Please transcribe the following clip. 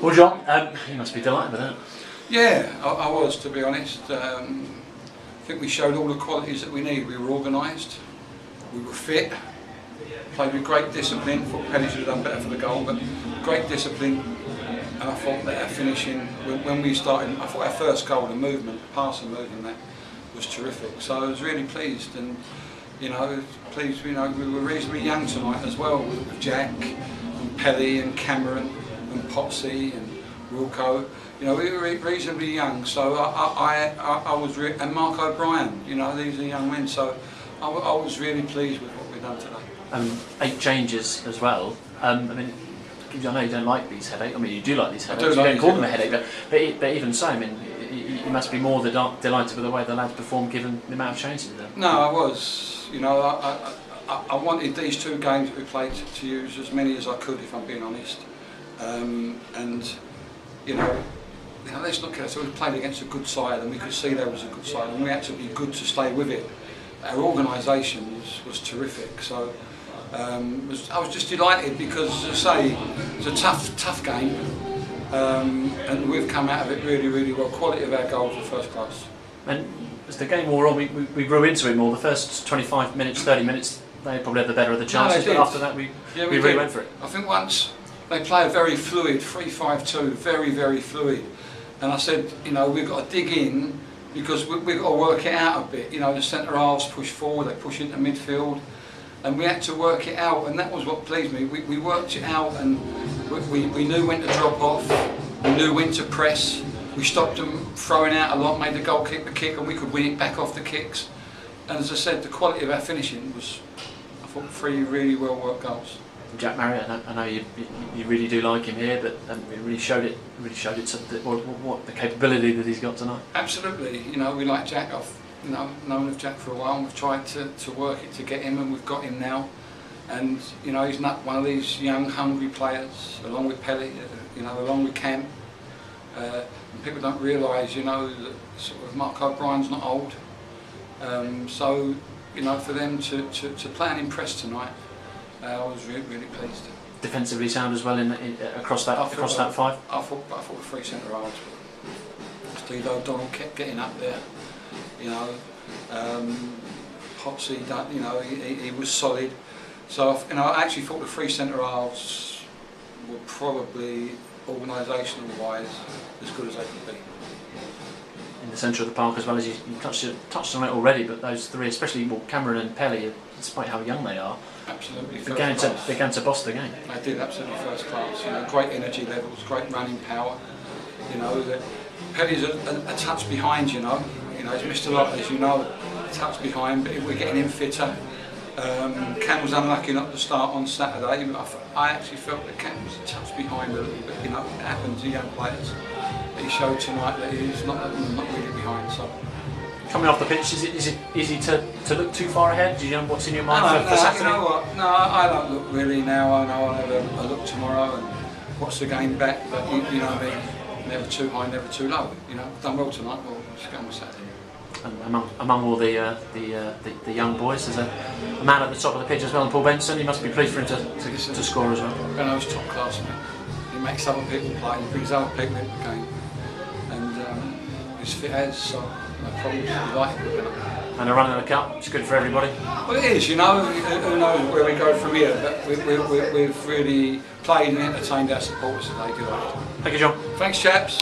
Well, John, you must be delighted with that. Yeah, I was, to be honest. I think we showed all the qualities that we need. We were organised, we were fit, played with great discipline. Thought Penny should have done better for the goal, but great discipline. And I thought that our finishing, when we started, I thought our first goal, the movement, the passing movement, that was terrific. So I was really pleased, and we were reasonably young tonight as well, with Jack and Pelly and Cameron and Potsy and Wilco. We were reasonably young, so I was and Mark O'Brien. These are young men, so I was really pleased with what we've done today. 8 changes as well. I know you don't like these headaches. I mean, you do like these headaches. You don't call them a headache, but even so, I mean, you must be more delighted with the way the lads performed, given the amount of changes there. No, I was. I wanted these 2 games that we played to use as many as I could, if I'm being honest. Let's look at it. So we played against a good side, and we could see there was a good side, and we had to be good to stay with it. Our organisation was terrific. So I was just delighted because, as I say, it's a tough game, and we've come out of it really, really well. Quality of our goals were first class. And as the game wore on, we grew into it more. The first 25 minutes, 30 minutes, they probably had the better of the chances, but after that we really went for it. I think once they play a very fluid 3-5-2, very, very fluid. And I said, we've got to dig in, because we've got to work it out a bit. The centre halves push forward, they push into midfield, and we had to work it out, and that was what pleased me. We worked it out, and we knew when to drop off, we knew when to press. We stopped them throwing out a lot, made the goalkeeper kick, and we could win it back off the kicks. And as I said, the quality of our finishing was, I thought, 3 really well worked goals. Jack Marriott, I know you really do like him here, but it really showed it. What the capability that he's got tonight. Absolutely, we like Jack. I've known of Jack for a while, and we've tried to work it to get him, and we've got him now. And he's not one of these young, hungry players, along with Pelly, along with Cam. And people don't realise, that sort of Mark O'Brien's not old. So for them to play and impress tonight. I was really, really pleased. Defensively sound as well across that 5. I thought the 3 centre halves. Steve O'Donnell kept getting up there. Potsy, he was solid. So I actually thought the 3 centre halves were probably organisational wise as good as they could be. In the centre of the park as well, as you touched on it already, but those 3, especially Cameron and Pelly, despite how young they are, absolutely began to boss the game. They did, absolutely first class. Great energy levels, great running power. Pelly's a touch behind. He's missed a lot, as you know, a touch behind. But we're getting him fitter. Cam was unlucky not to start on Saturday, but I actually felt that Cam was a touch behind a little bit. It happens to young players. But he showed tonight that he's not really behind. So. Coming off the pitch, is it easy to look too far ahead? Do you know what's in your mind for Saturday? You know what? No, I don't look really now. I know I'll have a look tomorrow and watch the game back. But you know me, never too high, never too low. Done well tonight. Well, just go on Saturday. And among all the young boys, there's a man at the top of the pitch as well, and Paul Benson. You must be pleased for him to score as well. Benno's top class, man. He makes other people play. He brings other people into the game, and he's fit as so. No problem, and a run in the cup, it's good for everybody. Well, it is, who knows where we go from here, but we've really played and entertained our supporters today. Good. Thank you, John. Thanks, chaps.